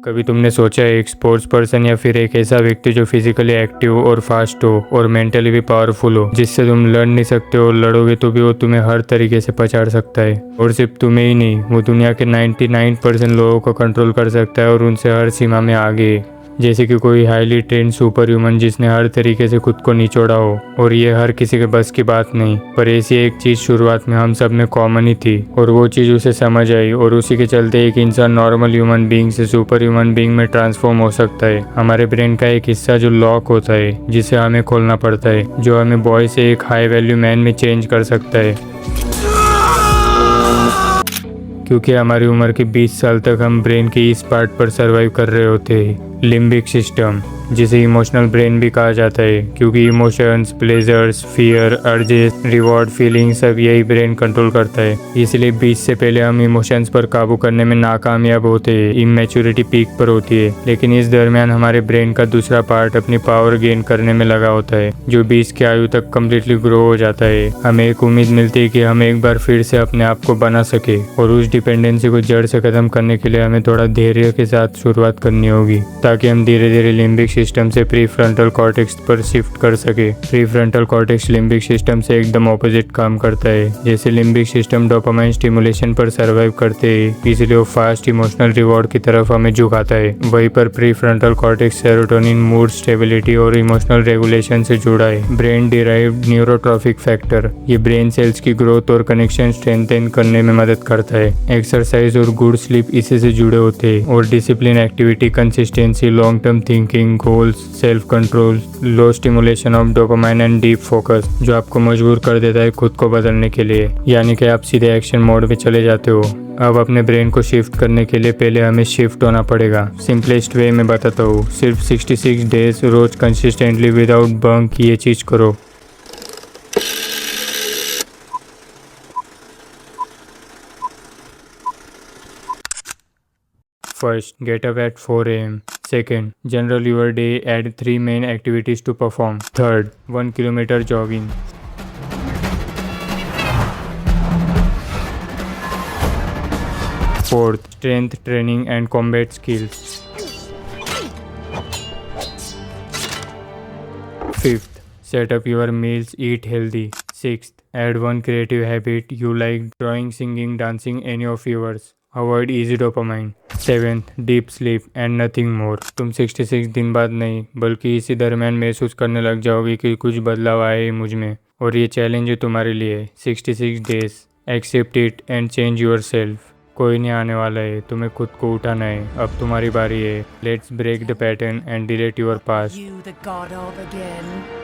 कभी तुमने सोचा है एक स्पोर्ट्स पर्सन या फिर एक ऐसा व्यक्ति जो फिजिकली एक्टिव और फास्ट हो और मेंटली भी पावरफुल हो, जिससे तुम लड़ नहीं सकते और लड़ोगे तो भी वो तुम्हें हर तरीके से पछाड़ सकता है। और सिर्फ तुम्हें ही नहीं, वो दुनिया के 99% लोगों को कंट्रोल कर सकता है और उनसे हर सीमा में आगे है। जैसे कि कोई हाईली ट्रेंड सुपर ह्यूमन जिसने हर तरीके से खुद को निचोड़ा हो। और ये हर किसी के बस की बात नहीं, पर ऐसी एक चीज शुरुआत में हम सब में कॉमन ही थी और वो चीज उसे समझ आई और उसी के चलते एक इंसान नॉर्मल ह्यूमन बीइंग से सुपर ह्यूमन बीइंग में ट्रांसफॉर्म हो सकता है। हमारे ब्रेन का एक हिस्सा जो लॉक होता है, जिसे हमें खोलना पड़ता है, जो हमें बॉय से एक हाई वैल्यू मैन में चेंज कर सकता है। क्योंकि हमारी उम्र के 20 साल तक हम ब्रेन के इस पार्ट पर सरवाइव कर रहे होते हैं, लिम्बिक सिस्टम, जिसे इमोशनल ब्रेन भी कहा जाता है। क्योंकि emotions, pleasures, fear, urges, reward, feeling सब यही ब्रेन कंट्रोल करता है। इसलिए 20 से पहले हम इमोशंस पर काबू करने में नाकामयाब होते हैं, इमेच्योरिटी पीक पर होती है। लेकिन इस दरमियान हमारे ब्रेन का दूसरा पार्ट अपनी पावर गेन करने में लगा होता है, जो 20 की आयु तक कम्प्लीटली ग्रो हो जाता है। हमें एक उम्मीद मिलती है कि हम एक बार फिर से अपने आप को बना सके, और उस डिपेंडेंसी को जड़ से खत्म करने के लिए हमें थोड़ा धैर्य के साथ शुरुआत करनी होगी, ताकि हम धीरे धीरे लिम्बिक सिस्टम से प्री फ्रंटल कॉर्टेक्स पर शिफ्ट कर सके। Pre frontal cortex limbic system से एकदम ऑपोजिट काम करता है। जैसे लिम्बिक सिस्टम डोपामाइन स्टिमुलेशन पर सर्वाइव करते हैं, इसलिए वो फास्ट इमोशनल रिवॉर्ड की तरफ हमें झुकाता है। वहीं पर pre frontal cortex serotonin, mood stability और इमोशनल रेगुलेशन से जुड़ा है। ब्रेन डिराइव्ड न्यूरोट्रॉफिक फैक्टर, ये ब्रेन सेल्स की ग्रोथ और कनेक्शन स्ट्रेंथन करने में मदद करता है। एक्सरसाइज और गुड स्लीप इसी से जुड़े होते हैं, और discipline, activity, consistency, long term thinking, goals, self control, low stimulation of dopamine and deep focus, जो आपको मजबूर कर देता है खुद को बदलने के लिए। यानी कि आप सीधे एक्शन मोड में चले जाते हो। अब अपने ब्रेन को शिफ्ट करने के लिए पहले हमें शिफ्ट होना पड़ेगा। सिंपलेस्ट वे में बताता हूँ, सिर्फ 66 days rose consistently without bunk ये चीज करो। First, get up at 4 a.m. Second, general your day, add 3 main activities to perform. Third, 1 kilometer jogging. Fourth, strength training and combat skills. Fifth, set up your meals, eat healthy. Sixth, add one creative habit you like, drawing, singing, dancing, any of yours. Avoid easy dopamine. Seventh, deep sleep and nothing more. तुम 66 दिन बाद नहीं, बल्कि इसी दरमियान महसूस करने लग जाओगे कि कुछ बदलाव आए मुझ में, और ये चैलेंज है तुम्हारे लिए। 66 days, accept it and change yourself. कोई नहीं आने वाला है, तुम्हें खुद को उठाना है। अब तुम्हारी बारी है। Let's break the pattern and delete your past. You the god of again?